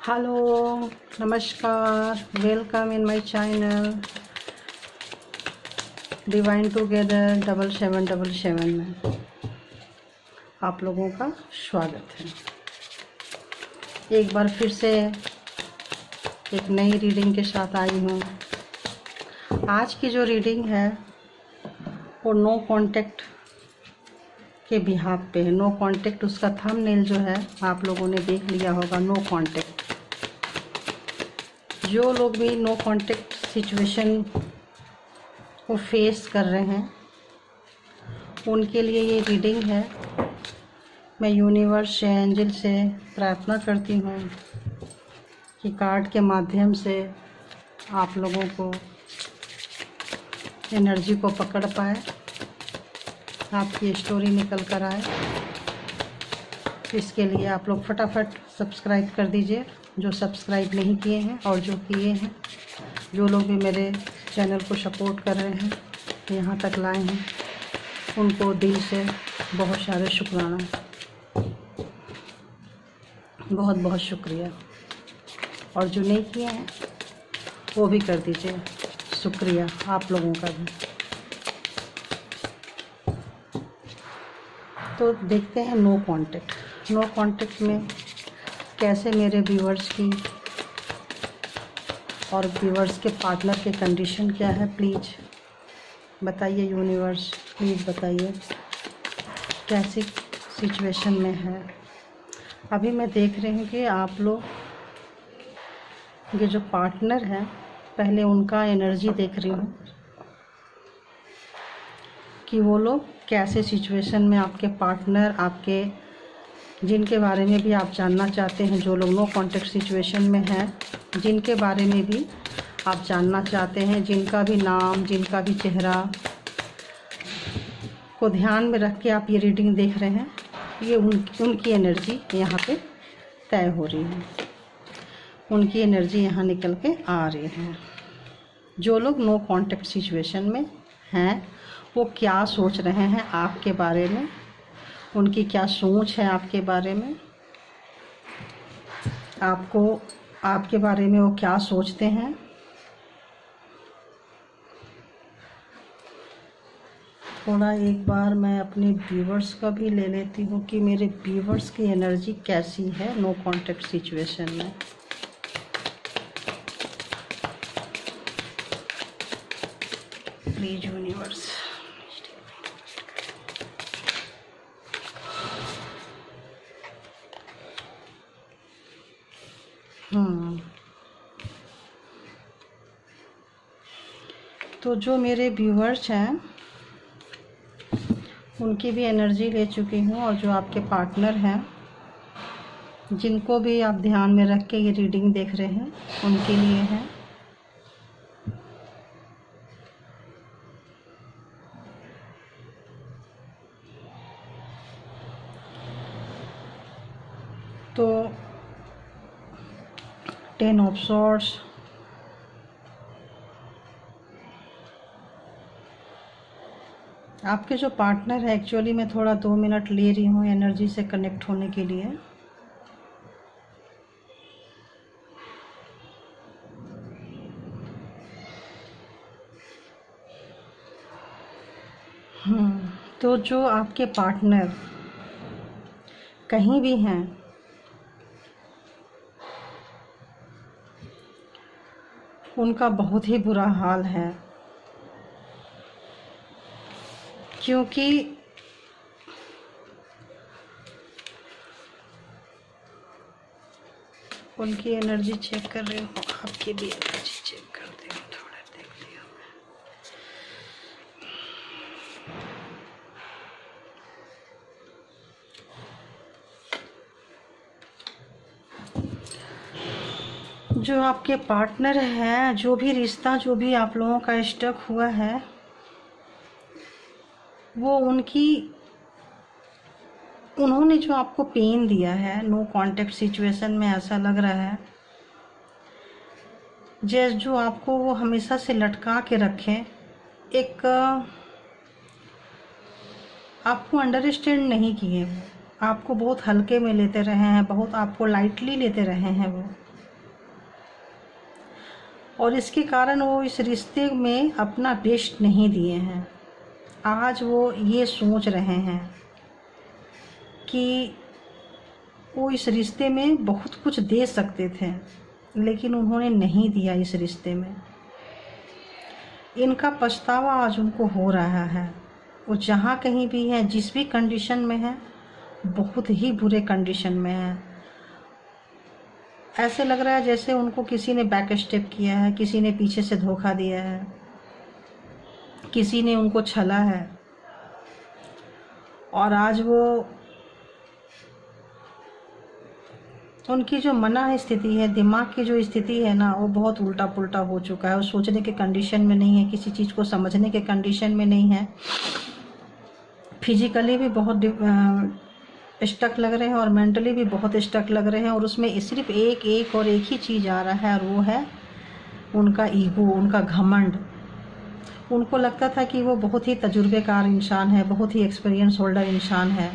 Hello, नमस्कार, welcome in my channel divine together 7777 में आप लोगों का स्वागत है। एक बार फिर से एक नई रीडिंग के साथ आई हूँ। आज की जो रीडिंग है वो नो कांटेक्ट के बिहाफ पे है। नो कांटेक्ट, उसका थंबनेल जो है आप लोगों ने देख लिया होगा, नो कांटेक्ट। जो लोग भी नो कांटेक्ट सिचुएशन को फेस कर रहे हैं उनके लिए ये रीडिंग है। मैं यूनिवर्स से, एंजल से प्रार्थना करती हूँ कि कार्ड के माध्यम से आप लोगों को एनर्जी को पकड़ पाए, आपकी स्टोरी निकल कर आए। इसके लिए आप लोग फटाफट सब्सक्राइब कर दीजिए, जो सब्सक्राइब नहीं किए हैं, और जो किए हैं, जो लोग भी मेरे चैनल को सपोर्ट कर रहे हैं, यहाँ तक लाए हैं, उनको दिल से बहुत सारे शुक्राना, बहुत बहुत शुक्रिया। और जो नहीं किए हैं वो भी कर दीजिए, शुक्रिया आप लोगों का भी। तो देखते हैं नो कांटेक्ट। नो कांटेक्ट में कैसे मेरे व्यूअर्स की और व्यूअर्स के पार्टनर के कंडीशन क्या है, प्लीज़ बताइए यूनिवर्स, प्लीज़ बताइए कैसी सिचुएशन में है। अभी मैं देख रही हूँ कि आप लोग ये जो पार्टनर हैं, पहले उनका एनर्जी देख रही हूँ कि वो लोग कैसे सिचुएशन में, आपके पार्टनर, आपके जिनके बारे में भी आप जानना चाहते हैं, जो लोग नो कांटेक्ट सिचुएशन में हैं, जिनके बारे में भी आप जानना चाहते हैं, जिनका भी नाम, जिनका भी चेहरा को ध्यान में रख के आप ये रीडिंग देख रहे हैं, ये उनकी एनर्जी यहाँ पे तय हो रही है, उनकी एनर्जी यहाँ निकल के आ रही है। जो लोग नो कांटेक्ट सिचुएशन में हैं वो क्या सोच रहे हैं आपके बारे में, उनकी क्या सोच है आपके बारे में, आपके बारे में वो क्या सोचते हैं। थोड़ा एक बार मैं अपने व्यूवर्स का भी ले लेती हूँ कि मेरे व्यूवर्स की एनर्जी कैसी है नो कांटेक्ट सिचुएशन में। प्लीज यूनिवर्स, तो जो मेरे व्यूअर्स हैं उनकी भी एनर्जी ले चुकी हूँ, और जो आपके पार्टनर हैं, जिनको भी आप ध्यान में रख के ये रीडिंग देख रहे हैं, उनके लिए है। तो 10 ऑफ सॉर्ड्स, आपके जो पार्टनर है, एक्चुअली मैं थोड़ा 2 मिनट ले रही हूँ एनर्जी से कनेक्ट होने के लिए। तो जो आपके पार्टनर कहीं भी हैं, उनका बहुत ही बुरा हाल है, क्योंकि उनकी एनर्जी चेक कर रही हूँ, आपकी भी एनर्जी चेक करती हूँ, थोड़ा देखती हूँ। जो आपके पार्टनर हैं, जो भी रिश्ता, जो भी आप लोगों का स्टक हुआ है, वो उन्होंने जो आपको पेन दिया है नो कांटेक्ट सिचुएशन में, ऐसा लग रहा है जैसे जो आपको वो हमेशा से लटका के रखें, एक आपको अंडरस्टैंड नहीं किए, वो आपको बहुत हल्के में लेते रहे हैं, बहुत आपको लाइटली लेते रहे हैं वो। और इसके कारण वो इस रिश्ते में अपना बेस्ट नहीं दिए हैं। आज वो ये सोच रहे हैं कि वो इस रिश्ते में बहुत कुछ दे सकते थे, लेकिन उन्होंने नहीं दिया इस रिश्ते में। इनका पछतावा आज उनको हो रहा है। वो जहाँ कहीं भी है, जिस भी कंडीशन में है, बहुत ही बुरे कंडीशन में है। ऐसे लग रहा है जैसे उनको किसी ने बैक स्टेप किया है, किसी ने पीछे से धोखा दिया है, किसी ने उनको छला है। और आज वो उनकी जो मना स्थिति है, दिमाग की जो स्थिति है ना, वो बहुत उल्टा पुल्टा हो चुका है। वो सोचने के कंडीशन में नहीं है, किसी चीज़ को समझने के कंडीशन में नहीं है। फिजिकली भी बहुत स्टक लग रहे हैं और मेंटली भी बहुत स्टक लग रहे हैं। और उसमें सिर्फ एक और एक ही चीज़ आ रहा है, और वो है उनका ईगो, उनका घमंड। उनको लगता था कि वो बहुत ही तजुर्बेकार इंसान है, बहुत ही एक्सपीरियंस होल्डर इंसान है,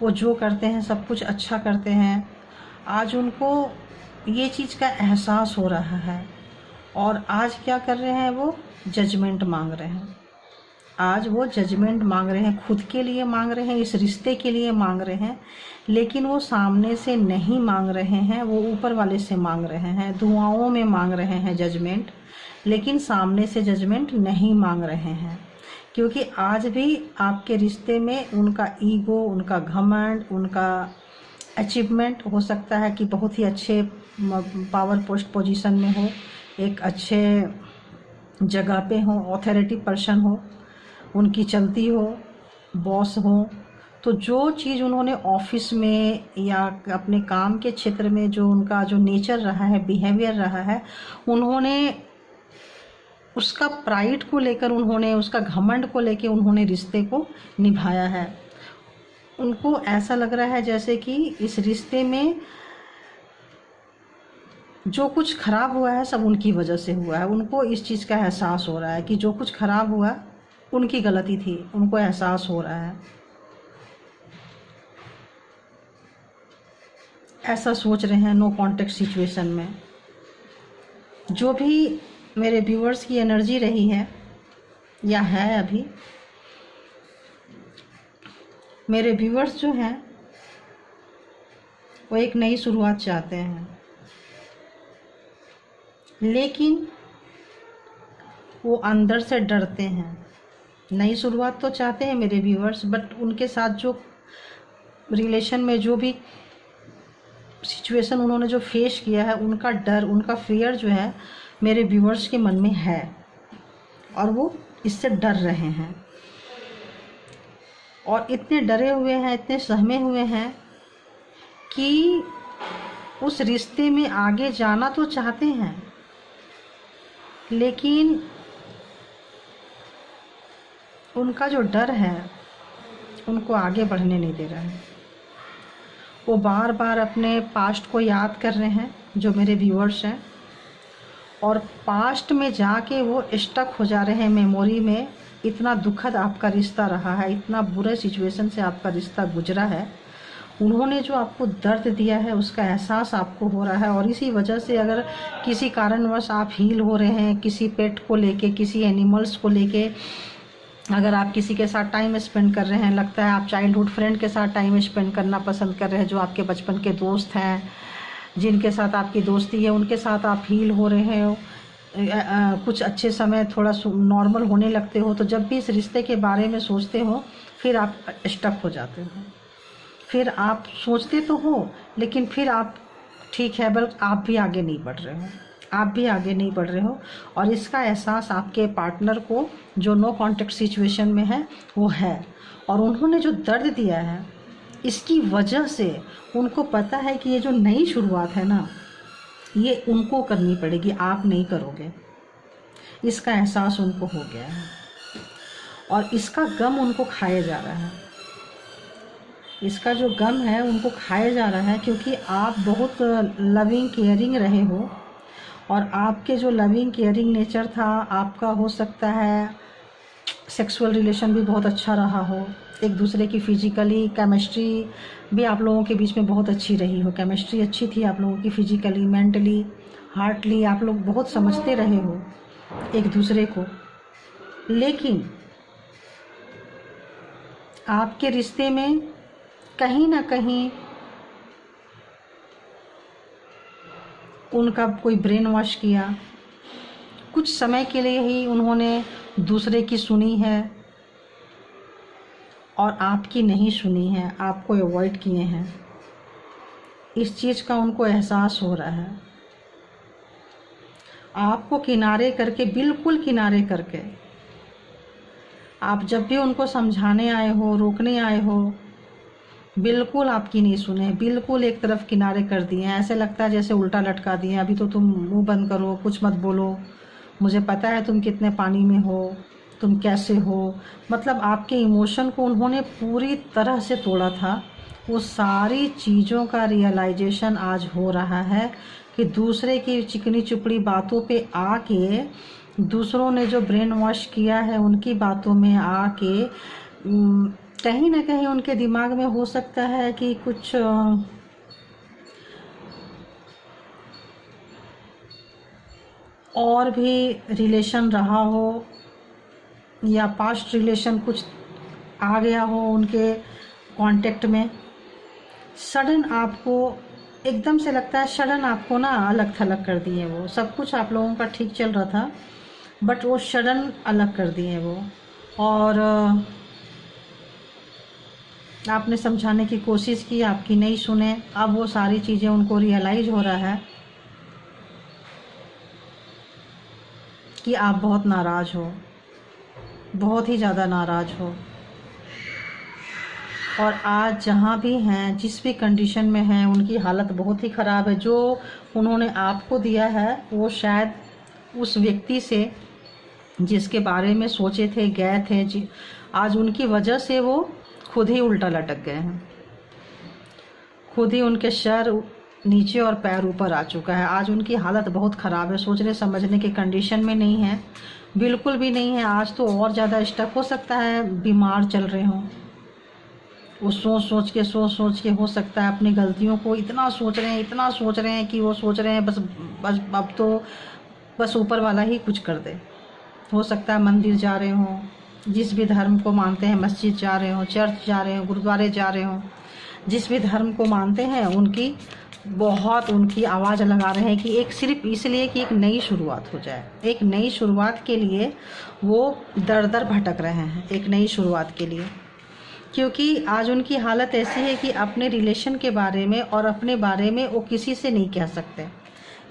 वो जो करते हैं सब कुछ अच्छा करते हैं। आज उनको ये चीज़ का एहसास हो रहा है, और आज क्या कर रहे हैं, वो जजमेंट मांग रहे हैं। आज वो जजमेंट मांग रहे हैं, खुद के लिए मांग रहे हैं, इस रिश्ते के लिए मांग रहे हैं। लेकिन वो सामने से नहीं मांग रहे हैं, वो ऊपर वाले से मांग रहे हैं, दुआओं में मांग रहे हैं जजमेंट, लेकिन सामने से जजमेंट नहीं मांग रहे हैं। क्योंकि आज भी आपके रिश्ते में उनका ईगो, उनका घमंड, उनका अचीवमेंट हो सकता है कि बहुत ही अच्छे पावर पोस्ट पोजीशन में हो, एक अच्छे जगह पे हो, ऑथोरिटी पर्सन हो, उनकी चलती हो, बॉस हो। तो जो चीज़ उन्होंने ऑफिस में या अपने काम के क्षेत्र में जो उनका जो नेचर रहा है, बिहेवियर रहा है, उन्होंने उसका प्राइड को लेकर, उन्होंने उसका घमंड को लेकर उन्होंने रिश्ते को निभाया है। उनको ऐसा लग रहा है जैसे कि इस रिश्ते में जो कुछ खराब हुआ है सब उनकी वजह से हुआ है। उनको इस चीज़ का एहसास हो रहा है कि जो कुछ खराब हुआ उनकी गलती थी, उनको एहसास हो रहा है। ऐसा सोच रहे हैं नो कॉन्टेक्ट सिचुएशन में। जो भी मेरे व्यूअर्स की एनर्जी रही है या है अभी, मेरे व्यूअर्स जो हैं वो एक नई शुरुआत चाहते हैं, लेकिन वो अंदर से डरते हैं। नई शुरुआत तो चाहते हैं मेरे व्यूअर्स, बट उनके साथ जो रिलेशन में जो भी सिचुएशन उन्होंने जो फेस किया है, उनका डर, उनका फियर जो है मेरे व्यूअर्स के मन में है, और वो इससे डर रहे हैं। और इतने डरे हुए हैं, इतने सहमे हुए हैं कि उस रिश्ते में आगे जाना तो चाहते हैं, लेकिन उनका जो डर है उनको आगे बढ़ने नहीं दे रहा है। वो बार बार अपने पास्ट को याद कर रहे हैं, जो मेरे व्यूअर्स हैं, और पास्ट में जाके वो स्टक हो जा रहे हैं मेमोरी में। इतना दुखद आपका रिश्ता रहा है, इतना बुरे सिचुएशन से आपका रिश्ता गुजरा है, उन्होंने जो आपको दर्द दिया है उसका एहसास आपको हो रहा है। और इसी वजह से अगर किसी कारणवश आप हील हो रहे हैं, किसी पेट को लेके, किसी एनिमल्स को लेके, अगर आप किसी के साथ टाइम स्पेंड कर रहे हैं, लगता है आप चाइल्डहुड फ्रेंड के साथ टाइम स्पेंड करना पसंद कर रहे हैं, जो आपके बचपन के दोस्त हैं, जिनके साथ आपकी दोस्ती है, उनके साथ आप हील हो रहे हो, कुछ अच्छे समय थोड़ा नॉर्मल होने लगते हो, तो जब भी इस रिश्ते के बारे में सोचते हो फिर आप स्टक हो जाते हो। फिर आप सोचते तो हो, लेकिन फिर आप ठीक है, बल्कि आप भी आगे नहीं बढ़ रहे हो, आप भी आगे नहीं बढ़ रहे हो। और इसका एहसास आपके पार्टनर को, जो नो कॉन्टेक्ट सिचुएशन में है, वो है। और उन्होंने जो दर्द दिया है, इसकी वजह से उनको पता है कि ये जो नई शुरुआत है ना, ये उनको करनी पड़ेगी, आप नहीं करोगे। इसका एहसास उनको हो गया है, और इसका गम उनको खाया जा रहा है। इसका जो गम है उनको खाया जा रहा है, क्योंकि आप बहुत लविंग केयरिंग रहे हो, और आपके जो लविंग केयरिंग नेचर था, आपका हो सकता है सेक्सुअल रिलेशन भी बहुत अच्छा रहा हो, एक दूसरे की फिजिकली केमिस्ट्री भी आप लोगों के बीच में बहुत अच्छी रही हो, केमिस्ट्री अच्छी थी आप लोगों की, फिजिकली, मेंटली, हार्टली आप लोग बहुत समझते रहे हो एक दूसरे को। लेकिन आपके रिश्ते में कहीं ना कहीं उनका कोई ब्रेन वॉश किया, कुछ समय के लिए ही उन्होंने दूसरे की सुनी है और आपकी नहीं सुनी है, आपको अवॉइड किए हैं। इस चीज़ का उनको एहसास हो रहा है। आपको किनारे करके, बिल्कुल किनारे करके, आप जब भी उनको समझाने आए हो, रोकने आए हो, बिल्कुल आपकी नहीं सुने, बिल्कुल एक तरफ किनारे कर दिए। ऐसे लगता है जैसे उल्टा लटका दिए, अभी तो तुम मुंह बंद करो, कुछ मत बोलो, मुझे पता है तुम कितने पानी में हो, तुम कैसे हो। मतलब आपके इमोशन को उन्होंने पूरी तरह से तोड़ा था। वो सारी चीज़ों का रियलाइजेशन आज हो रहा है कि दूसरे की चिकनी चुपड़ी बातों पे आके, दूसरों ने जो ब्रेन वॉश किया है उनकी बातों में आके, कहीं ना कहीं उनके दिमाग में हो सकता है कि कुछ और भी रिलेशन रहा हो, या पास्ट रिलेशन कुछ आ गया हो उनके कांटेक्ट में। सडन आपको एकदम से लगता है, सडन आपको ना अलग थलग कर दिए। वो सब कुछ आप लोगों का ठीक चल रहा था, बट वो सडन अलग कर दिए वो। और आपने समझाने की कोशिश की, आपकी नहीं सुने। अब वो सारी चीज़ें उनको रियलाइज हो रहा है कि आप बहुत नाराज़ हो, बहुत ही ज़्यादा नाराज़ हो। और आज जहाँ भी हैं, जिस भी कंडीशन में हैं, उनकी हालत बहुत ही ख़राब है। जो उन्होंने आपको दिया है वो शायद उस व्यक्ति से जिसके बारे में सोचे थे, गए थे, आज उनकी वजह से वो खुद ही उल्टा लटक गए हैं। खुद ही उनके सर नीचे और पैर ऊपर आ चुका है। आज उनकी हालत बहुत ख़राब है, सोचने समझने के कंडीशन में नहीं है, बिल्कुल भी नहीं है। आज तो और ज़्यादा स्टक, हो सकता है बीमार चल रहे हों। वो सोच सोच के हो सकता है अपनी गलतियों को इतना सोच रहे हैं, इतना सोच रहे हैं कि वो सोच रहे हैं बस बस अब तो बस ऊपर वाला ही कुछ कर दे। हो सकता है मंदिर जा रहे हों, जिस भी धर्म को मानते हैं, मस्जिद जा रहे हों, चर्च जा रहे हों, गुरुद्वारे जा रहे हों, जिस भी धर्म को मानते हैं उनकी बहुत उनकी आवाज़ लगा रहे हैं कि एक सिर्फ इसलिए कि एक नई शुरुआत हो जाए। एक नई शुरुआत के लिए वो दर दर भटक रहे हैं, एक नई शुरुआत के लिए। क्योंकि आज उनकी हालत ऐसी है कि अपने रिलेशन के बारे में और अपने बारे में वो किसी से नहीं कह सकते,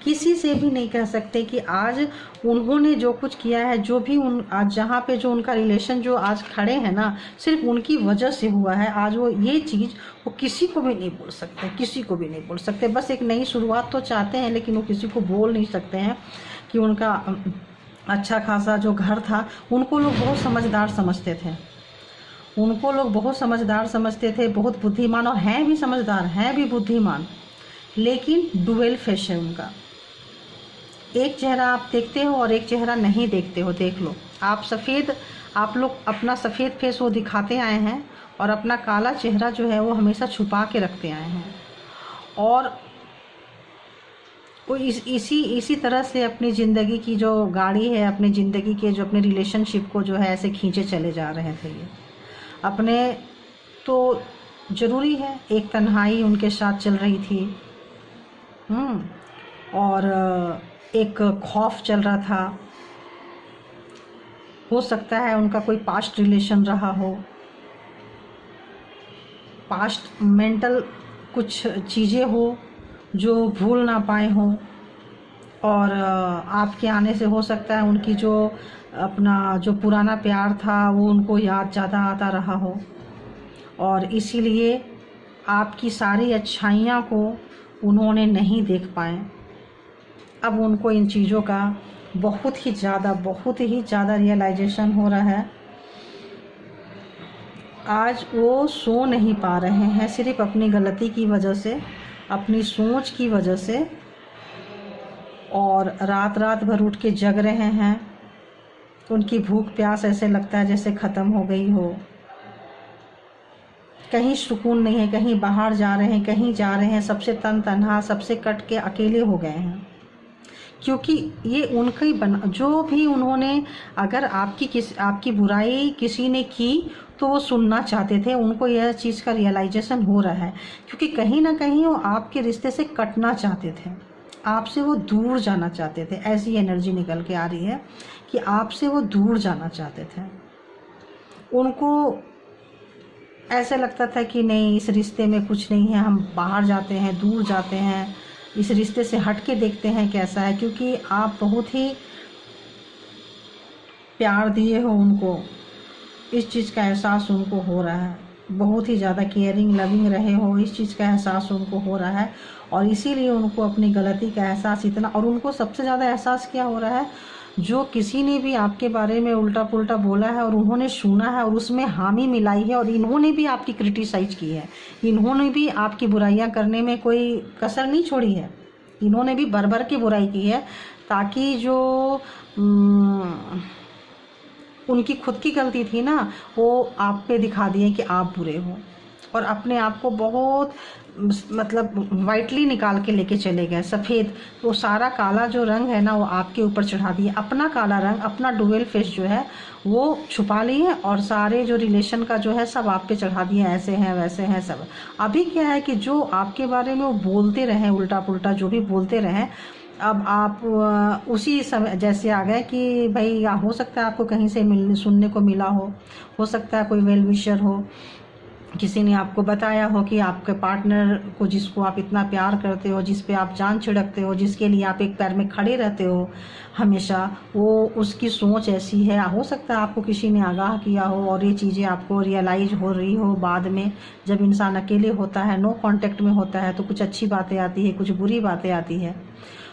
किसी से भी नहीं कह सकते कि आज उन्होंने जो कुछ किया है, जो भी आज जहाँ पे जो उनका रिलेशन जो आज खड़े हैं ना, सिर्फ उनकी वजह से हुआ है। आज वो ये चीज़ वो किसी को भी नहीं बोल सकते, किसी को भी नहीं बोल सकते। बस एक नई शुरुआत तो चाहते हैं, लेकिन वो किसी को बोल नहीं सकते हैं कि उनका अच्छा खासा जो घर था, उनको लोग बहुत समझदार समझते थे, उनको लोग बहुत समझदार समझते थे, बहुत बुद्धिमान, और हैं भी समझदार, हैं भी बुद्धिमान, लेकिन डुअल फेस है उनका। एक चेहरा आप देखते हो और एक चेहरा नहीं देखते हो। देख लो, आप लोग अपना सफ़ेद फेस वो दिखाते आए हैं और अपना काला चेहरा जो है वो हमेशा छुपा के रखते आए हैं। और वो इसी तरह से अपनी ज़िंदगी की जो गाड़ी है, अपनी ज़िंदगी के जो अपने रिलेशनशिप को जो है ऐसे खींचे चले जा रहे थे। ये अपने तो ज़रूरी है, एक तन्हाई उनके साथ चल रही थी, और एक खौफ चल रहा था। हो सकता है उनका कोई पास्ट रिलेशन रहा हो, पास्ट मेंटल कुछ चीज़ें हो जो भूल ना पाए हों, और आपके आने से हो सकता है उनकी जो अपना जो पुराना प्यार था वो उनको याद ज़्यादा आता रहा हो, और इसीलिए आपकी सारी अच्छाइयाँ को उन्होंने नहीं देख पाए। अब उनको इन चीज़ों का बहुत ही ज़्यादा रियलाइजेशन हो रहा है। आज वो सो नहीं पा रहे हैं, सिर्फ अपनी गलती की वजह से, अपनी सोच की वजह से, और रात भर उठ के जग रहे हैं उनकी भूख प्यास ऐसे लगता है जैसे ख़त्म हो गई हो, कहीं सुकून नहीं है, कहीं बाहर जा रहे हैं, कहीं जा रहे हैं, सबसे तन्हा, सबसे कट के अकेले हो गए हैं। क्योंकि ये उनका ही बना, जो भी उन्होंने, अगर आपकी बुराई किसी ने की तो वो सुनना चाहते थे, उनको यह चीज़ का रियलाइजेशन हो रहा है, क्योंकि कहीं ना कहीं वो आपके रिश्ते से कटना चाहते थे, आपसे वो दूर जाना चाहते थे। ऐसी एनर्जी निकल के आ रही है कि आपसे वो दूर जाना चाहते थे। उनको ऐसे लगता था कि नहीं, इस रिश्ते में कुछ नहीं है, हम बाहर जाते हैं, दूर जाते हैं, इस रिश्ते से हट के देखते हैं कैसा है। क्योंकि आप बहुत ही प्यार दिए हो उनको, इस चीज़ का एहसास उनको हो रहा है, बहुत ही ज़्यादा केयरिंग लविंग रहे हो, इस चीज़ का एहसास उनको हो रहा है। और इसीलिए उनको अपनी गलती का एहसास इतना, और उनको सबसे ज़्यादा एहसास क्या हो रहा है, जो किसी ने भी आपके बारे में उल्टा पुल्टा बोला है और उन्होंने सुना है और उसमें हामी मिलाई है, और इन्होंने भी आपकी क्रिटिसाइज की है, इन्होंने भी आपकी बुराइयां करने में कोई कसर नहीं छोड़ी है, इन्होंने भी भर की बुराई की है, ताकि जो उनकी खुद की गलती थी ना, वो आप पे दिखा दिए कि आप बुरे हो, और अपने आप को बहुत मतलब वाइटली निकाल के लेके चले गए, सफ़ेद। वो सारा काला जो रंग है ना, वो आपके ऊपर चढ़ा दिए, अपना काला रंग, अपना डुअल फेस जो है वो छुपा लिए, और सारे जो रिलेशन का जो है सब आप पे चढ़ा दिए, ऐसे हैं वैसे हैं सब। अभी क्या है कि जो आपके बारे में वो बोलते रहें, उल्टा पुल्टा जो भी बोलते रहें, अब आप उसी समय जैसे आ गए कि भाई हो सकता है आपको कहीं से सुनने को मिला हो सकता है कोई वेल विशर हो, किसी ने आपको बताया हो कि आपके पार्टनर को, जिसको आप इतना प्यार करते हो, जिस पे आप जान छिड़कते हो, जिसके लिए आप एक पैर में खड़े रहते हो हमेशा, वो उसकी सोच ऐसी है। हो सकता है आपको किसी ने आगाह किया हो और ये चीज़ें आपको रियलाइज हो रही हो बाद में, जब इंसान अकेले होता है, नो कांटेक्ट में होता है, तो कुछ अच्छी बातें आती है, कुछ बुरी बातें आती है।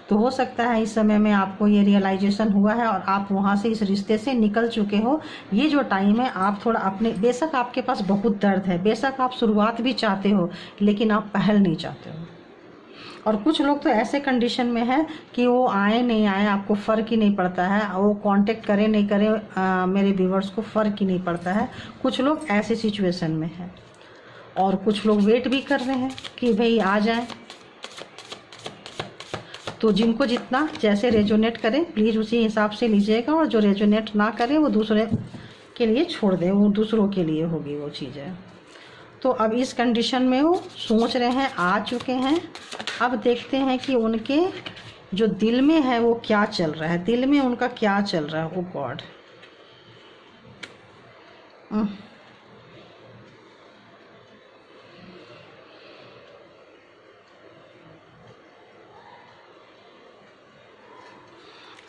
तो हो सकता है इस समय में आपको ये रियलाइजेशन हुआ है और आप वहाँ से, इस रिश्ते से निकल चुके हो। ये जो टाइम है, आप थोड़ा अपने, बेशक आपके पास बहुत दर्द है, बेशक आप शुरुआत भी चाहते हो, लेकिन आप पहल नहीं चाहते हो। और कुछ लोग तो ऐसे कंडीशन में है कि वो आए नहीं आए, आपको फ़र्क ही नहीं पड़ता है, वो कांटेक्ट करे नहीं करे, मेरे व्यूवर्स को फ़र्क ही नहीं पड़ता है। कुछ लोग ऐसे सिचुएशन में हैं, और कुछ लोग वेट भी कर रहे हैं कि भाई आ जाए। तो जिनको जितना जैसे रेजोनेट करे प्लीज़ उसी हिसाब से लीजिएगा, और जो रेजोनेट ना करे वो दूसरे के लिए छोड़ दे, वो दूसरों के लिए होगी वो चीज़ें। तो अब इस कंडीशन में वो सोच रहे हैं, आ चुके हैं। अब देखते हैं कि उनके जो दिल में है वो क्या चल रहा है, दिल में उनका क्या चल रहा है। ओ गॉड,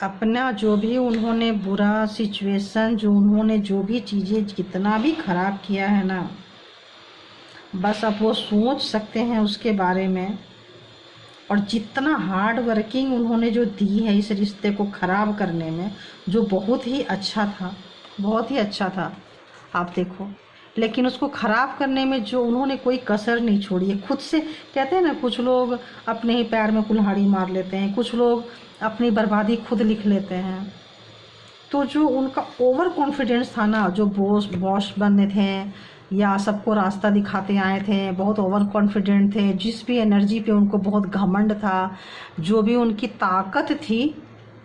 अपना जो भी उन्होंने बुरा सिचुएशन, जो उन्होंने जो भी चीज़ें जितना भी ख़राब किया है ना, बस अब वो सोच सकते हैं उसके बारे में। और जितना हार्ड वर्किंग उन्होंने जो दी है इस रिश्ते को ख़राब करने में, जो बहुत ही अच्छा था, बहुत ही अच्छा था, आप देखो, लेकिन उसको ख़राब करने में जो उन्होंने कोई कसर नहीं छोड़ी है। खुद से कहते हैं ना, कुछ लोग अपने ही पैर में कुल्हाड़ी मार लेते हैं, कुछ लोग अपनी बर्बादी खुद लिख लेते हैं। तो जो उनका ओवर कॉन्फिडेंस था ना, जो बॉस बनने थे या सबको रास्ता दिखाते आए थे, बहुत ओवर कॉन्फिडेंट थे, जिस भी एनर्जी पे उनको बहुत घमंड था, जो भी उनकी ताकत थी,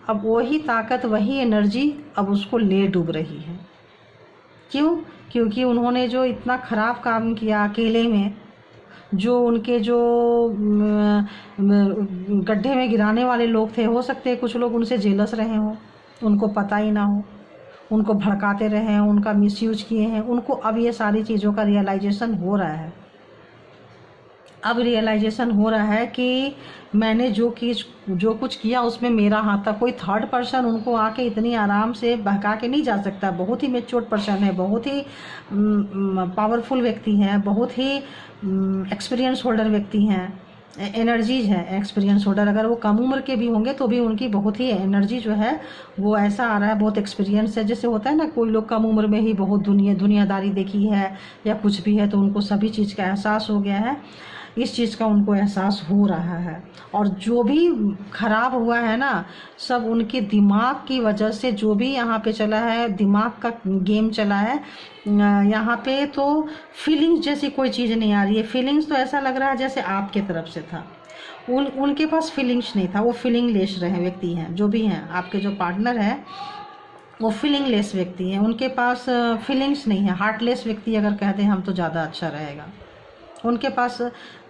अब वही ताकत, वही एनर्जी अब उसको ले डूब रही है। क्यों? क्योंकि उन्होंने जो इतना ख़राब काम किया अकेले में, जो उनके जो गड्ढे में गिराने वाले लोग थे, हो सकते हैं कुछ लोग उनसे जेलस रहे हों, उनको पता ही ना हो, उनको भड़काते रहे हैं, उनका मिसयूज किए हैं। उनको अब ये सारी चीज़ों का रियलाइजेशन हो रहा है। अब रियलाइजेशन हो रहा है कि मैंने जो कुछ किया उसमें मेरा हाथ था। कोई थर्ड पर्सन उनको आके इतनी आराम से बहका के नहीं जा सकता। बहुत ही मैच्योर्ड पर्सन है, बहुत ही पावरफुल व्यक्ति हैं, बहुत ही एक्सपीरियंस होल्डर व्यक्ति हैं, एनर्जीज है एक्सपीरियंस होल्डर। अगर वो कम उम्र के भी होंगे तो भी उनकी बहुत ही एनर्जी जो है वो ऐसा आ रहा है, बहुत एक्सपीरियंस है। जैसे होता है ना, कोई लोग कम उम्र में ही बहुत दुनियादारी देखी है या कुछ भी है, तो उनको सभी चीज़ का एहसास हो गया है इस चीज़ का उनको एहसास हो रहा है। और जो भी खराब हुआ है ना, सब उनके दिमाग की वजह से, जो भी यहाँ पे चला है, दिमाग का गेम चला है यहाँ पे। तो फीलिंग्स जैसी कोई चीज़ नहीं आ रही है। फीलिंग्स तो ऐसा लग रहा है जैसे आपके तरफ से था, उनके पास फीलिंग्स नहीं था। वो फीलिंग लेस रहे व्यक्ति हैं, जो भी हैं आपके जो पार्टनर है वो फीलिंग लेस व्यक्ति हैं, उनके पास फीलिंग्स नहीं है। हार्टलेस व्यक्ति अगर कह दें हम तो ज़्यादा अच्छा रहेगा। उनके पास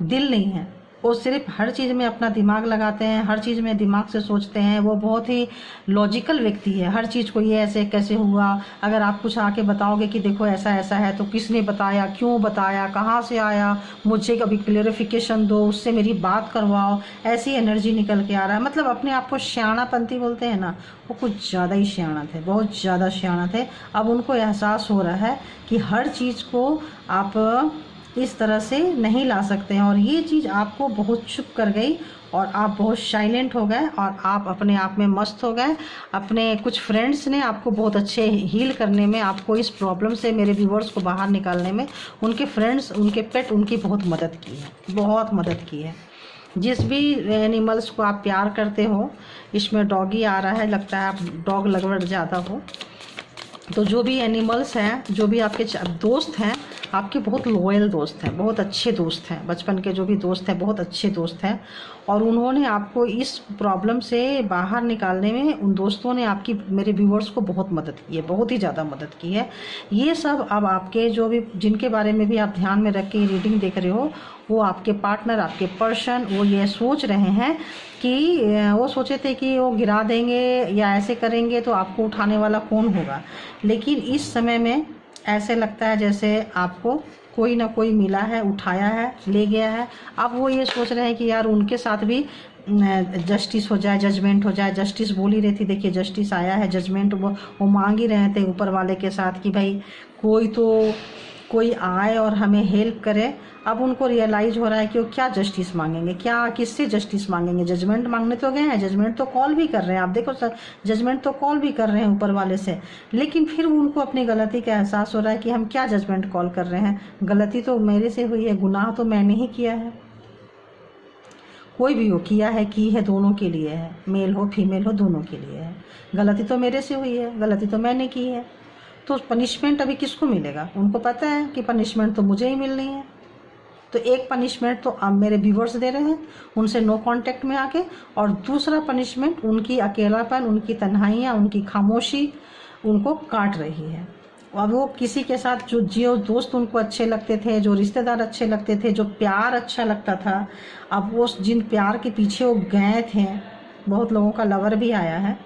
दिल नहीं है, वो सिर्फ हर चीज़ में अपना दिमाग लगाते हैं, हर चीज़ में दिमाग से सोचते हैं। वो बहुत ही लॉजिकल व्यक्ति है, हर चीज़ को ये ऐसे कैसे हुआ। अगर आप कुछ आके बताओगे कि देखो ऐसा ऐसा है, तो किसने बताया, क्यों बताया, कहाँ से आया, मुझे कभी क्लेरिफिकेशन दो, उससे मेरी बात करवाओ, ऐसी एनर्जी निकल के आ रहा है। मतलब अपने आप को श्याणापंती बोलते हैं ना, वो कुछ ज़्यादा ही श्याणा थे, बहुत ज़्यादा श्याणा थे। अब उनको एहसास हो रहा है कि हर चीज़ को आप इस तरह से नहीं ला सकते हैं, और ये चीज़ आपको बहुत चुप कर गई और आप बहुत साइलेंट हो गए और आप अपने आप में मस्त हो गए। अपने कुछ फ्रेंड्स ने आपको बहुत अच्छे हील करने में, आपको इस प्रॉब्लम से, मेरे व्यूवर्स को बाहर निकालने में, उनके फ्रेंड्स, उनके पेट उनकी बहुत मदद की है, बहुत मदद की है। जिस भी एनिमल्स को आप प्यार करते हो, इसमें डॉगी आ रहा है, लगता है आप डॉग लवर ज़्यादा हो। तो जो भी एनिमल्स हैं, जो भी आपके दोस्त हैं, आपके बहुत लॉयल दोस्त हैं, बहुत अच्छे दोस्त हैं, बचपन के जो भी दोस्त हैं बहुत अच्छे दोस्त हैं। और उन्होंने आपको इस प्रॉब्लम से बाहर निकालने में, उन दोस्तों ने आपकी, मेरे व्यूवर्स को बहुत मदद की है, बहुत ही ज़्यादा मदद की है। ये सब अब आपके जो भी, जिनके बारे में भी आप ध्यान में रख के रीडिंग देख रहे हो, वो आपके पार्टनर, आपके पर्सन, वो ये सोच रहे हैं कि वो सोचे थे कि वो गिरा देंगे या ऐसे करेंगे तो आपको उठाने वाला कौन होगा। लेकिन इस समय में ऐसे लगता है जैसे आपको कोई ना कोई मिला है, उठाया है, ले गया है। अब वो ये सोच रहे हैं कि यार उनके साथ भी जस्टिस हो जाए, जजमेंट हो जाए। जस्टिस बोल ही रही थी, देखिए जस्टिस आया है, जजमेंट वो मांग ही रहे थे ऊपर वाले के साथ कि भाई कोई आए और हमें हेल्प करे। अब उनको रियलाइज़ हो रहा है कि वो क्या जस्टिस मांगेंगे, क्या किससे जस्टिस मांगेंगे। जजमेंट मांगने तो गए हैं, जजमेंट तो कॉल भी कर रहे हैं, आप देखो सर, जजमेंट तो कॉल भी कर रहे हैं ऊपर वाले से। लेकिन फिर उनको अपनी गलती का एहसास हो रहा है कि हम क्या जजमेंट कॉल कर रहे हैं, गलती तो मेरे से हुई है, गुनाह तो मैंने ही किया है। कोई भी हो, किया है, की है, दोनों के लिए है, मेल हो फीमेल हो, दोनों के लिए है। गलती तो मेरे से हुई है, गलती तो मैंने की है। तो पनिशमेंट अभी किसको मिलेगा? उनको पता है कि पनिशमेंट तो मुझे ही मिलनी है। तो एक पनिशमेंट तो अब मेरे व्यूवर्स दे रहे हैं उनसे नो कांटेक्ट में आके, और दूसरा पनिशमेंट उनकी अकेलापन, उनकी तन्हाइयाँ, उनकी खामोशी उनको काट रही है। अब वो किसी के साथ जो दोस्त उनको अच्छे लगते थे, जो रिश्तेदार अच्छे लगते थे, जो प्यार अच्छा लगता था, अब वो जिन प्यार के पीछे वो गए थे, बहुत लोगों का लवर भी आया है,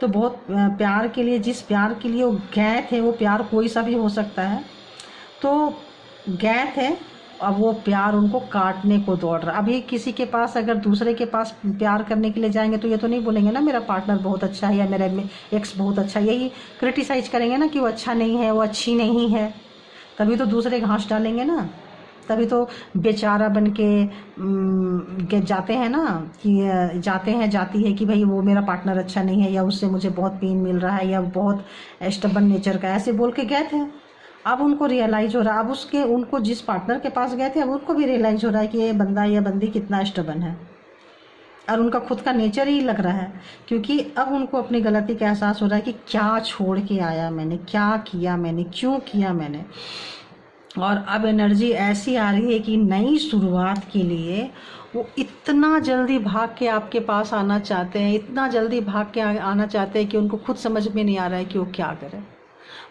तो बहुत प्यार के लिए, जिस प्यार के लिए वो गए थे, वो प्यार कोई सा भी हो सकता है, तो गए थे, अब वो प्यार उनको काटने को दौड़ रहा। अभी किसी के पास, अगर दूसरे के पास प्यार करने के लिए जाएंगे तो ये तो नहीं बोलेंगे ना मेरा पार्टनर बहुत अच्छा है या मेरा एक्स बहुत अच्छा है, यही क्रिटिसाइज करेंगे ना कि वो अच्छा नहीं है, वो अच्छी नहीं है। तभी तो दूसरे घास डालेंगे ना, तभी तो बेचारा बन के जाते हैं ना, कि जाती है कि भाई वो मेरा पार्टनर अच्छा नहीं है, या उससे मुझे बहुत पेन मिल रहा है, या बहुत स्टबन नेचर का, ऐसे बोल के गए थे। अब उनको रियलाइज़ हो रहा है, अब उनको जिस पार्टनर के पास गए थे, अब उनको भी रियलाइज़ हो रहा है कि ये बंदा या बंदी कितना स्टबन है, और उनका खुद का नेचर ही लग रहा है। क्योंकि अब उनको अपनी गलती का एहसास हो रहा है कि क्या छोड़ के आया मैंने, क्या किया मैंने, क्यों किया मैंने। और अब एनर्जी ऐसी आ रही है कि नई शुरुआत के लिए वो इतना जल्दी भाग के आपके पास आना चाहते हैं, इतना जल्दी भाग के आना चाहते हैं कि उनको खुद समझ में नहीं आ रहा है कि वो क्या करें।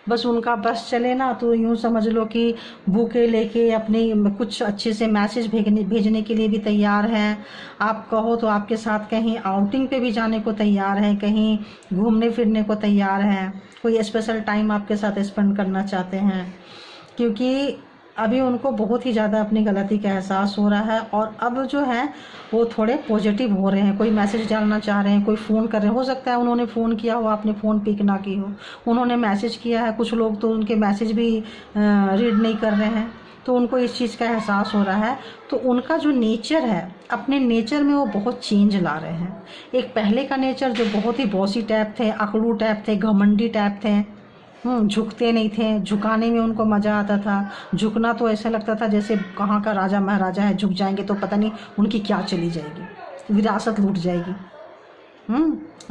बस उनका बस चले ना, तो यूँ समझ लो कि बुके लेके अपने कुछ अच्छे से मैसेज भेजने के लिए भी तैयार हैं। आप कहो तो आपके साथ कहीं आउटिंग पे भी जाने को तैयार हैं, कहीं घूमने फिरने को तैयार हैं, कोई स्पेशल टाइम आपके साथ स्पेंड करना चाहते हैं। क्योंकि अभी उनको बहुत ही ज़्यादा अपनी गलती का एहसास हो रहा है, और अब जो है वो थोड़े पॉजिटिव हो रहे हैं। कोई मैसेज डालना चाह रहे हैं, कोई फ़ोन कर रहे हैं, हो सकता है उन्होंने फ़ोन किया हो, आपने फ़ोन पिक ना की हो, उन्होंने मैसेज किया है। कुछ लोग तो उनके मैसेज भी रीड नहीं कर रहे हैं, तो उनको इस चीज़ का एहसास हो रहा है। तो उनका जो नेचर है, अपने नेचर में वो बहुत चेंज ला रहे हैं। एक पहले का नेचर जो बहुत ही बॉसी टाइप थे, अकड़ू टाइप थे, घमंडी टाइप थे, झुकते नहीं थे, झुकाने में उनको मज़ा आता था। झुकना तो ऐसा लगता था जैसे कहाँ का राजा महाराजा है, झुक जाएंगे तो पता नहीं उनकी क्या चली जाएगी, विरासत लूट जाएगी।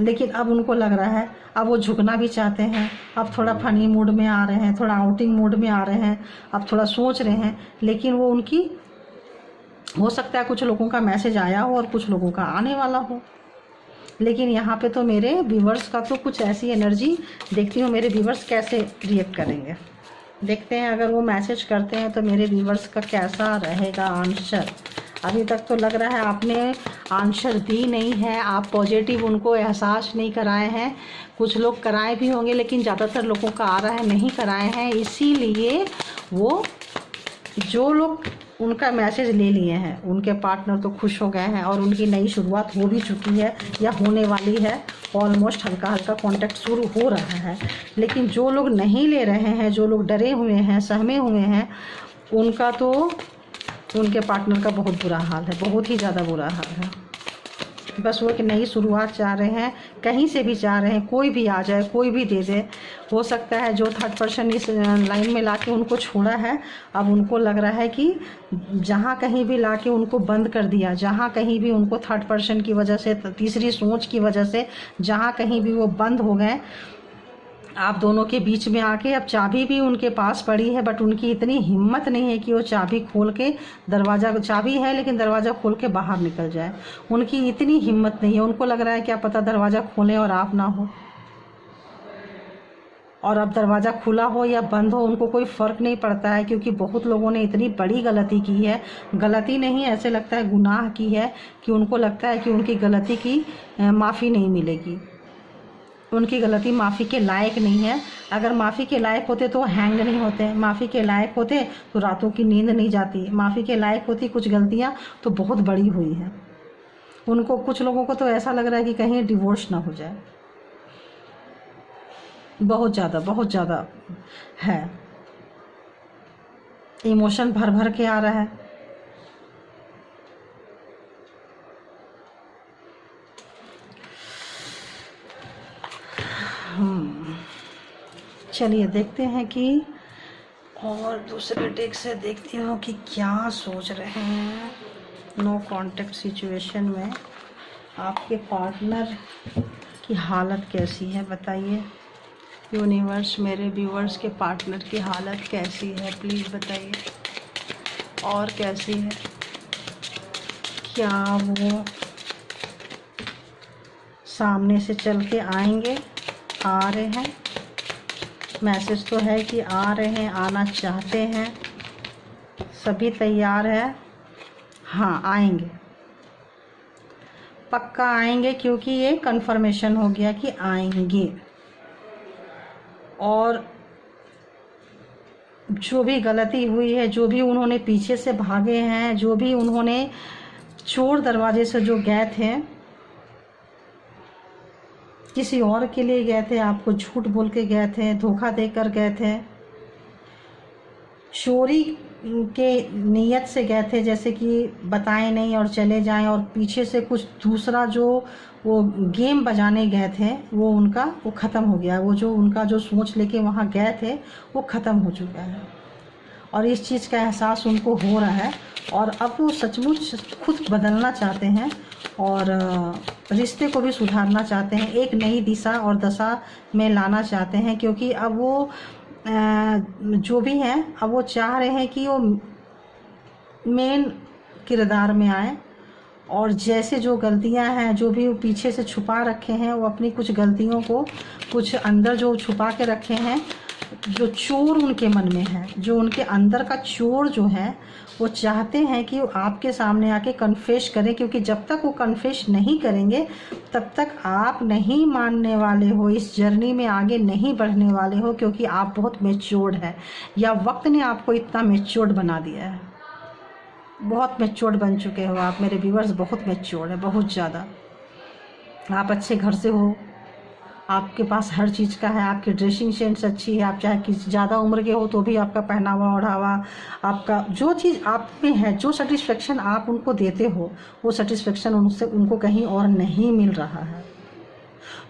लेकिन अब उनको लग रहा है, अब वो झुकना भी चाहते हैं, अब थोड़ा फनी मूड में आ रहे हैं, थोड़ा आउटिंग मूड में आ रहे हैं, अब थोड़ा सोच रहे हैं। लेकिन वो उनकी, हो सकता है कुछ लोगों का मैसेज आया हो और कुछ लोगों का आने वाला हो। लेकिन यहाँ पे तो मेरे व्यूवर्स का तो कुछ ऐसी एनर्जी, देखती हूँ मेरे व्यूवर्स कैसे रिएक्ट करेंगे। देखते हैं अगर वो मैसेज करते हैं तो मेरे व्यूवर्स का कैसा रहेगा आंसर। अभी तक तो लग रहा है आपने आंसर दी नहीं है, आप पॉजिटिव उनको एहसास नहीं कराए हैं। कुछ लोग कराए भी होंगे लेकिन ज़्यादातर लोगों का आ रहा है नहीं कराए हैं। इसीलिए वो जो लोग उनका मैसेज ले लिए हैं उनके पार्टनर तो खुश हो गए हैं और उनकी नई शुरुआत हो भी चुकी है या होने वाली है। ऑलमोस्ट हल्का हल्का कांटेक्ट शुरू हो रहा है। लेकिन जो लोग नहीं ले रहे हैं, जो लोग डरे हुए हैं, सहमे हुए हैं, उनका तो, उनके पार्टनर का बहुत बुरा हाल है, बहुत ही ज़्यादा बुरा हाल है। बस वो एक नई शुरुआत चाह रहे हैं, कहीं से भी चाह रहे हैं, कोई भी आ जाए, कोई भी दे दे। हो सकता है जो थर्ड पर्सन इस लाइन में लाके उनको छोड़ा है, अब उनको लग रहा है कि जहाँ कहीं भी लाके उनको बंद कर दिया, जहाँ कहीं भी उनको थर्ड पर्सन की वजह से, तीसरी सोच की वजह से जहाँ कहीं भी वो बंद हो गए, आप दोनों के बीच में आके अब चाबी भी उनके पास पड़ी है, बट उनकी इतनी हिम्मत नहीं है कि वो चाबी खोल के दरवाज़ा, चाबी है लेकिन दरवाज़ा खोल के बाहर निकल जाए। उनकी इतनी हिम्मत नहीं है। उनको लग रहा है क्या पता दरवाज़ा खोलें और आप ना हो, और अब दरवाज़ा खुला हो या बंद हो उनको कोई फ़र्क नहीं पड़ता है, क्योंकि बहुत लोगों ने इतनी बड़ी गलती की है, गलती नहीं ऐसे लगता है गुनाह की है, कि उनको लगता है कि उनकी गलती की माफ़ी नहीं मिलेगी, उनकी गलती माफ़ी के लायक नहीं है। अगर माफ़ी के लायक होते तो हैंग नहीं होते, माफ़ी के लायक होते तो रातों की नींद नहीं जाती, माफ़ी के लायक होती कुछ गलतियां तो बहुत बड़ी हुई हैं। उनको, कुछ लोगों को तो ऐसा लग रहा है कि कहीं डिवोर्स ना हो जाए। बहुत ज़्यादा है, इमोशन भर भर के आ रहा है। चलिए देखते हैं कि, और दूसरे डेक से देखती हूँ कि क्या सोच रहे हैं नो कांटेक्ट सिचुएशन में आपके पार्टनर की हालत कैसी है, बताइए। यूनिवर्स, मेरे व्यूवर्स के पार्टनर की हालत कैसी है प्लीज़ बताइए, और कैसी है, क्या वो सामने से चल के आएंगे, आ रहे हैं, मैसेज तो है कि आ रहे हैं, आना चाहते हैं, सभी तैयार है, हाँ आएंगे, पक्का आएंगे, क्योंकि ये कंफर्मेशन हो गया कि आएंगे। और जो भी गलती हुई है, जो भी उन्होंने पीछे से भागे हैं, जो भी उन्होंने चोर दरवाजे से जो गए थे, किसी और के लिए गए थे, आपको झूठ बोल के गए थे, धोखा देकर गए थे, चोरी के नियत से गए थे, जैसे कि बताएं नहीं और चले जाएं, और पीछे से कुछ दूसरा जो वो गेम बजाने गए थे वो उनका वो ख़त्म हो गया। वो जो उनका जो सोच लेके वहाँ गए थे वो ख़त्म हो चुका है, और इस चीज़ का एहसास उनको हो रहा है। और अब वो सचमुच खुद बदलना चाहते हैं और रिश्ते को भी सुधारना चाहते हैं, एक नई दिशा और दशा में लाना चाहते हैं, क्योंकि अब वो जो भी हैं अब वो चाह रहे हैं कि वो मेन किरदार में आए, और जैसे जो गलतियां हैं, जो भी वो पीछे से छुपा रखे हैं, वो अपनी कुछ गलतियों को, कुछ अंदर जो छुपा के रखे हैं, जो चोर उनके मन में है, जो उनके अंदर का चोर जो है, वो चाहते हैं कि वो आपके सामने आके कन्फेस करें, क्योंकि जब तक वो कन्फेस नहीं करेंगे तब तक आप नहीं मानने वाले हो, इस जर्नी में आगे नहीं बढ़ने वाले हो, क्योंकि आप बहुत मैच्योर्ड हैं, या वक्त ने आपको इतना मैच्योर्ड बना दिया है। बहुत मैच्योर्ड बन चुके हो आप, मेरे व्यूवर्स बहुत मैच्योर्ड है, बहुत ज़्यादा। आप अच्छे घर से हो, आपके पास हर चीज़ का है, आपकी ड्रेसिंग सेंस अच्छी है, आप चाहे किसी ज़्यादा उम्र के हो तो भी आपका पहनावा ओढ़ावा, आपका जो चीज़ आप में है, जो सेटिस्फेक्शन आप उनको देते हो, वो सेटिस्फेक्शन उनसे उनको कहीं और नहीं मिल रहा है।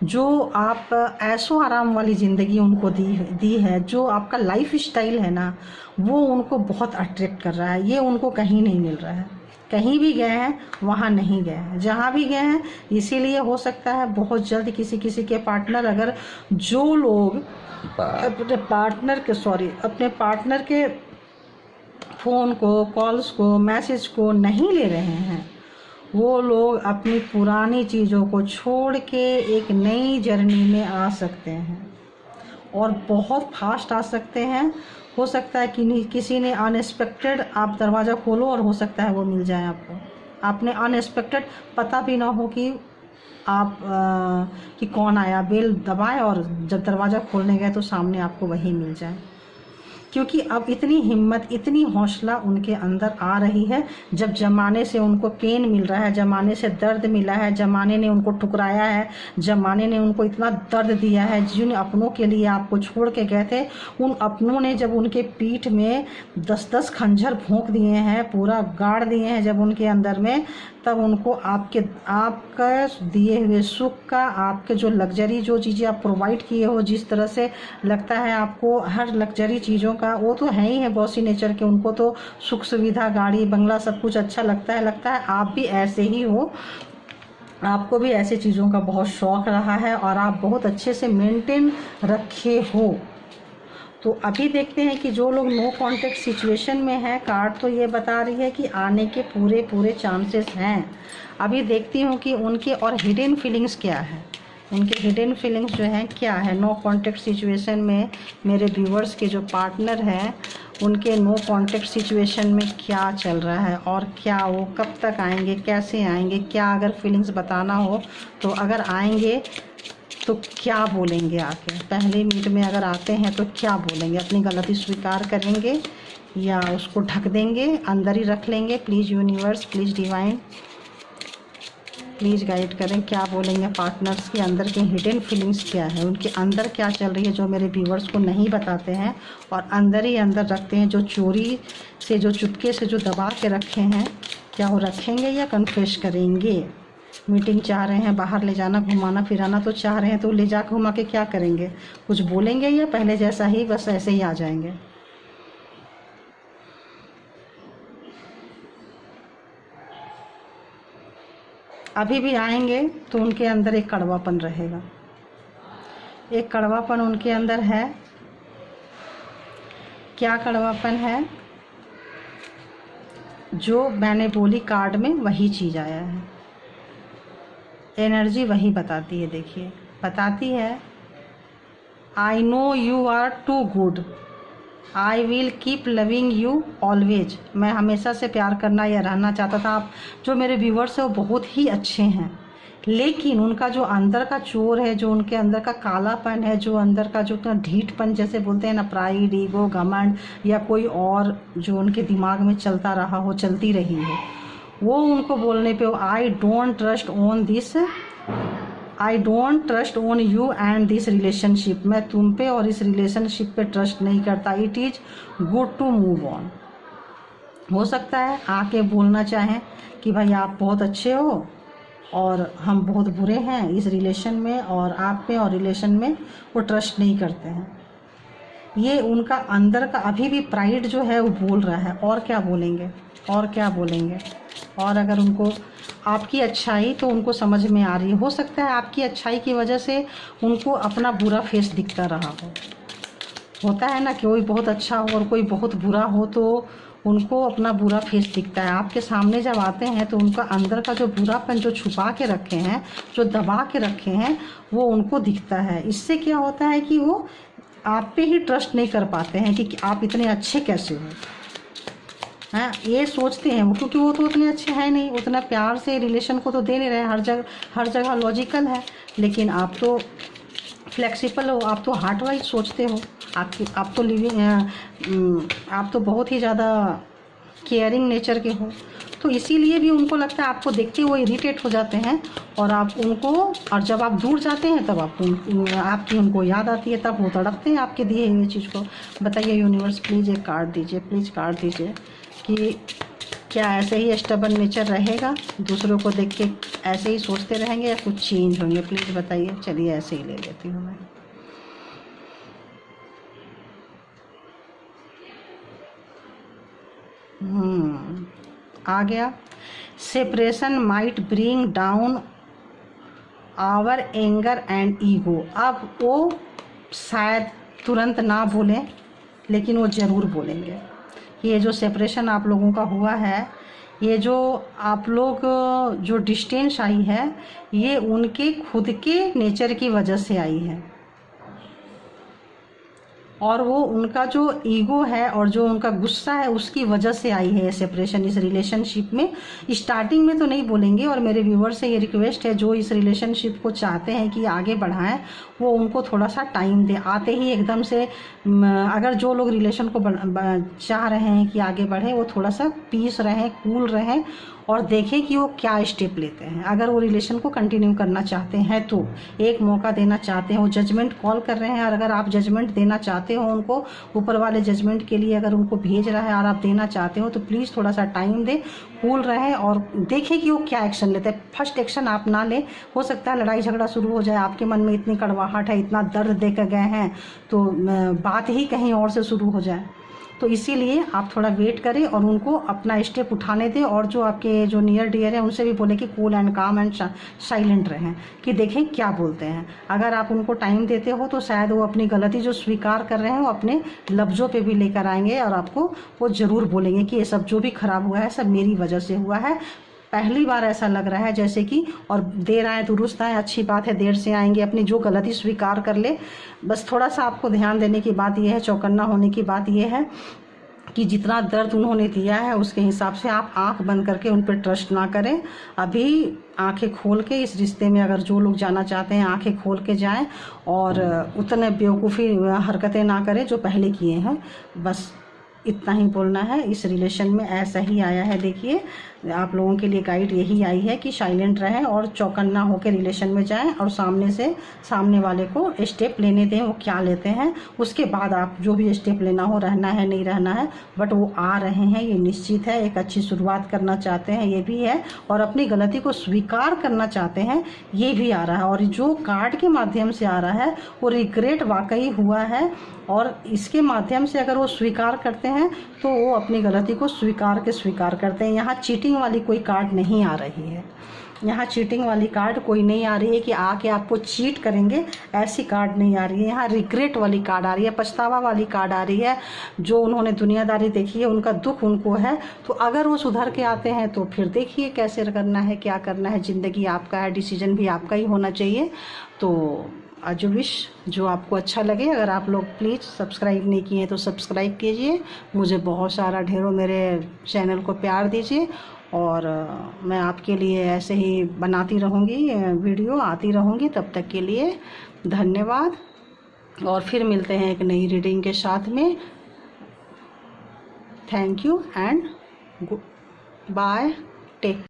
जो आप ऐशो आराम वाली ज़िंदगी उनको दी है, जो आपका लाइफ स्टाइल है ना, वो उनको बहुत अट्रैक्ट कर रहा है। ये उनको कहीं नहीं मिल रहा है। कहीं भी गए हैं वहाँ नहीं गए हैं, जहाँ भी गए हैं। इसीलिए हो सकता है बहुत जल्द किसी किसी के पार्टनर, अगर जो लोग अपने पार्टनर के फ़ोन को, कॉल्स को, मैसेज को नहीं ले रहे हैं, वो लोग अपनी पुरानी चीज़ों को छोड़ के एक नई जर्नी में आ सकते हैं और बहुत फास्ट आ सकते हैं। हो सकता है कि किसी ने अनएक्सपेक्टेड, आप दरवाज़ा खोलो और हो सकता है वो मिल जाए आपको। आपने अनएक्सपेक्टेड, पता भी ना हो कि आप कि कौन आया, बेल दबाए और जब दरवाज़ा खोलने गए तो सामने आपको वही मिल जाए। क्योंकि अब इतनी हिम्मत, इतनी हौसला उनके अंदर आ रही है। जब ज़माने से उनको पेन मिल रहा है, ज़माने से दर्द मिला है, ज़माने ने उनको ठुकराया है, ज़माने ने उनको इतना दर्द दिया है, जिन अपनों के लिए आपको छोड़ के गए थे, उन अपनों ने जब उनके पीठ में 10-10 खंजर भोंक दिए हैं, पूरा गाड़ दिए हैं जब उनके अंदर में, तब उनको आपका दिए हुए सुख का, आपके जो लग्जरी जो चीज़ें आप प्रोवाइड किए हो, जिस तरह से लगता है आपको हर लग्जरी चीज़ों का, वो तो है ही है बॉसी नेचर के। उनको तो सुख सुविधा, गाड़ी बंगला सब कुछ अच्छा लगता है आप भी ऐसे ही हो। आपको भी ऐसे चीज़ों का बहुत शौक़ रहा है और आप बहुत अच्छे से मेंटेन रखे हो। तो अभी देखते हैं कि जो लोग नो कॉन्टेक्ट सिचुएशन में है, कार्ड तो ये बता रही है कि आने के पूरे चांसेस हैं। अभी देखती हूँ कि उनके और हिडन फीलिंग्स क्या है, उनके हिडन फीलिंग्स जो हैं क्या है। नो कॉन्टेक्ट सिचुएशन में मेरे व्यूवर्स के जो पार्टनर हैं, उनके नो कॉन्टेक्ट सिचुएशन में क्या चल रहा है और क्या वो कब तक आएंगे, कैसे आएंगे, क्या अगर फीलिंग्स बताना हो तो अगर आएंगे तो क्या बोलेंगे आके। पहले मीट में अगर आते हैं तो क्या बोलेंगे, अपनी गलती स्वीकार करेंगे या उसको ढक देंगे, अंदर ही रख लेंगे। Please universe, please divine, please guide करें, क्या बोलेंगे पार्टनर्स के अंदर के हिडन फीलिंग्स क्या है, उनके अंदर क्या चल रही है जो मेरे व्यूवर्स को नहीं बताते हैं और अंदर ही अंदर रखते हैं, जो चोरी से, जो चुपके से जो दबा के रखे हैं, क्या वो रखेंगे या कन्फेस करेंगे। मीटिंग चाह रहे हैं, बाहर ले जाना, घुमाना फिराना तो चाह रहे हैं, तो ले जा घुमा के क्या करेंगे, कुछ बोलेंगे या पहले जैसा ही बस ऐसे ही आ जाएंगे। अभी भी आएंगे तो उनके अंदर एक कड़वापन रहेगा, एक कड़वापन उनके अंदर है। क्या कड़वापन है, जो मैंने बोली कार्ड में वही चीज़ आया है, एनर्जी वही बताती है। देखिए बताती है, I know you are too good, I will keep loving you always. मैं हमेशा से प्यार करना या रहना चाहता था। आप जो मेरे व्यूवर्स हैं वो बहुत ही अच्छे हैं, लेकिन उनका जो अंदर का चोर है, जो उनके अंदर का कालापन है, जो अंदर का जो ढीठपन जैसे बोलते हैं ना, प्राइड, ईगो, घमंड या कोई और जो उनके दिमाग में चलता रहा हो, चलती रही हो, वो उनको बोलने पे I don't trust on this, I don't trust on you and this relationship. मैं तुम पे और इस रिलेशनशिप पे ट्रस्ट नहीं करता। It is good to move on. हो सकता है आके बोलना चाहें कि भाई आप बहुत अच्छे हो और हम बहुत बुरे हैं इस रिलेशन में, और आप पे और रिलेशन में वो ट्रस्ट नहीं करते हैं। ये उनका अंदर का अभी भी प्राइड जो है वो बोल रहा है। और क्या बोलेंगे, और क्या बोलेंगे। और अगर उनको आपकी अच्छाई तो उनको समझ में आ रही है, हो सकता है आपकी अच्छाई की वजह से उनको अपना बुरा फेस दिखता रहा हो। होता है ना कि कोई बहुत अच्छा हो और कोई बहुत बुरा हो तो उनको अपना बुरा फेस दिखता है। आपके सामने जब आते हैं तो उनका अंदर का जो बुरापन जो छुपा के रखे हैं, जो दबा के रखे हैं, वो उनको दिखता है। इससे क्या होता है कि वो आप पे ही ट्रस्ट नहीं कर पाते हैं कि आप इतने अच्छे कैसे हो, हैं, ये सोचते हैं वो, क्योंकि वो तो उतने अच्छे हैं नहीं, उतना प्यार से रिलेशन को तो दे नहीं रहे। हर जगह लॉजिकल है, लेकिन आप तो फ्लेक्सिबल हो, आप तो हार्ट वाइज सोचते हो। आप तो आप तो बहुत ही ज़्यादा केयरिंग नेचर के हो। तो इसीलिए भी उनको लगता है, आपको देखते वो इरिटेट हो जाते हैं और आप उनको, और जब आप दूर जाते हैं तब आपकी उनको याद आती है, तब वो तड़पते हैं आपके दिए हुए चीज़ को। बताइए यूनिवर्स, प्लीज़ एक कार्ड दीजिए, प्लीज़ कार्ड दीजिए कि क्या ऐसे ही स्टबर्न नेचर रहेगा, दूसरों को देख के ऐसे ही सोचते रहेंगे, या कुछ चेंज होंगे? प्लीज़ बताइए। चलिए ऐसे ही ले लेती हूँ मैं। आ गया। Separation might bring down our anger and ego. अब वो शायद तुरंत ना बोलें, लेकिन वो ज़रूर बोलेंगे। ये जो सेपरेशन आप लोगों का हुआ है, ये जो आप लोग जो डिस्टेंस आई है, ये उनके खुद के नेचर की वजह से आई है, और वो उनका जो ईगो है और जो उनका गुस्सा है उसकी वजह से आई है ये सेपरेशन इस रिलेशनशिप में। स्टार्टिंग में तो नहीं बोलेंगे, और मेरे व्यूअर्स से ये रिक्वेस्ट है जो इस रिलेशनशिप को चाहते हैं कि आगे बढ़ाएं, वो उनको थोड़ा सा टाइम दें। आते ही एकदम से अगर जो लोग रिलेशन को चाह रहे हैं कि आगे बढ़े, वो थोड़ा सा पीस रहें, कूल रहें, और देखें कि वो क्या स्टेप लेते हैं। अगर वो रिलेशन को कंटिन्यू करना चाहते हैं तो एक मौका देना चाहते हैं, वो जजमेंट कॉल कर रहे हैं, और अगर आप जजमेंट देना चाहते हो उनको, ऊपर वाले जजमेंट के लिए अगर उनको भेज रहा है और आप देना चाहते हो, तो प्लीज़ थोड़ा सा टाइम दें, कूल रहें और देखें कि वो क्या एक्शन लेते हैं। फर्स्ट एक्शन आप ना लें, हो सकता है लड़ाई झगड़ा शुरू हो जाए, आपके मन में इतनी कड़वाहट है, इतना दर्द दे कर गए हैं, तो बात ही कहीं और से शुरू हो जाए। तो इसीलिए आप थोड़ा वेट करें और उनको अपना स्टेप उठाने दें, और जो आपके जो नियर डियर हैं उनसे भी बोलें कि कूल एंड काम एंड साइलेंट रहें, कि देखें क्या बोलते हैं। अगर आप उनको टाइम देते हो तो शायद वो अपनी गलती जो स्वीकार कर रहे हैं वो अपने लफ्ज़ों पे भी लेकर आएंगे, और आपको वो ज़रूर बोलेंगे कि ये सब जो भी ख़राब हुआ है सब मेरी वजह से हुआ है। पहली बार ऐसा लग रहा है जैसे कि, और देर आए दुरुस्त आए, अच्छी बात है, देर से आएंगे, अपनी जो गलती स्वीकार कर ले। बस थोड़ा सा आपको ध्यान देने की बात यह है, चौकन्ना होने की बात यह है कि जितना दर्द उन्होंने दिया है उसके हिसाब से आप आंख बंद करके उन पर ट्रस्ट ना करें। अभी आंखें खोल के इस रिश्ते में अगर जो लोग जाना चाहते हैं आंखें खोल के जाएं, और उतने बेवकूफ़ी हरकतें ना करें जो पहले किए हैं। बस इतना ही बोलना है। इस रिलेशन में ऐसा ही आया है। देखिए, आप लोगों के लिए गाइड यही आई है कि साइलेंट रहें और चौकन्ना होकर रिलेशन में जाएं, और सामने वाले को स्टेप लेने दें, वो क्या लेते हैं उसके बाद आप जो भी स्टेप लेना हो, रहना है नहीं रहना है, बट वो आ रहे हैं, ये निश्चित है। एक अच्छी शुरुआत करना चाहते हैं, ये भी है, और अपनी गलती को स्वीकार करना चाहते हैं, ये भी आ रहा है। और जो कार्ड के माध्यम से आ रहा है वो रिग्रेट वाकई हुआ है, और इसके माध्यम से अगर वो स्वीकार करते हैं तो वो अपनी गलती को स्वीकार करते हैं। यहाँ चीटिंग वाली कोई कार्ड नहीं आ रही है, यहाँ चीटिंग वाली कार्ड कोई नहीं आ रही है कि आके आपको चीट करेंगे, ऐसी कार्ड नहीं आ रही है। यहाँ रिग्रेट वाली कार्ड आ रही है, पछतावा वाली कार्ड आ रही है। जो उन्होंने दुनियादारी देखी है, उनका दुख उनको है, तो अगर वो सुधर के आते हैं तो फिर देखिए कैसे करना है, क्या करना है। ज़िंदगी आपका है, डिसीजन भी आपका ही होना चाहिए। तो जो विश जो आपको अच्छा लगे, अगर आप लोग प्लीज़ सब्सक्राइब नहीं किए तो सब्सक्राइब कीजिए, मुझे बहुत सारा ढेरों मेरे चैनल को प्यार दीजिए, और मैं आपके लिए ऐसे ही बनाती रहूँगी, वीडियो आती रहूँगी। तब तक के लिए धन्यवाद, और फिर मिलते हैं एक नई रीडिंग के साथ में। Thank you and bye, take.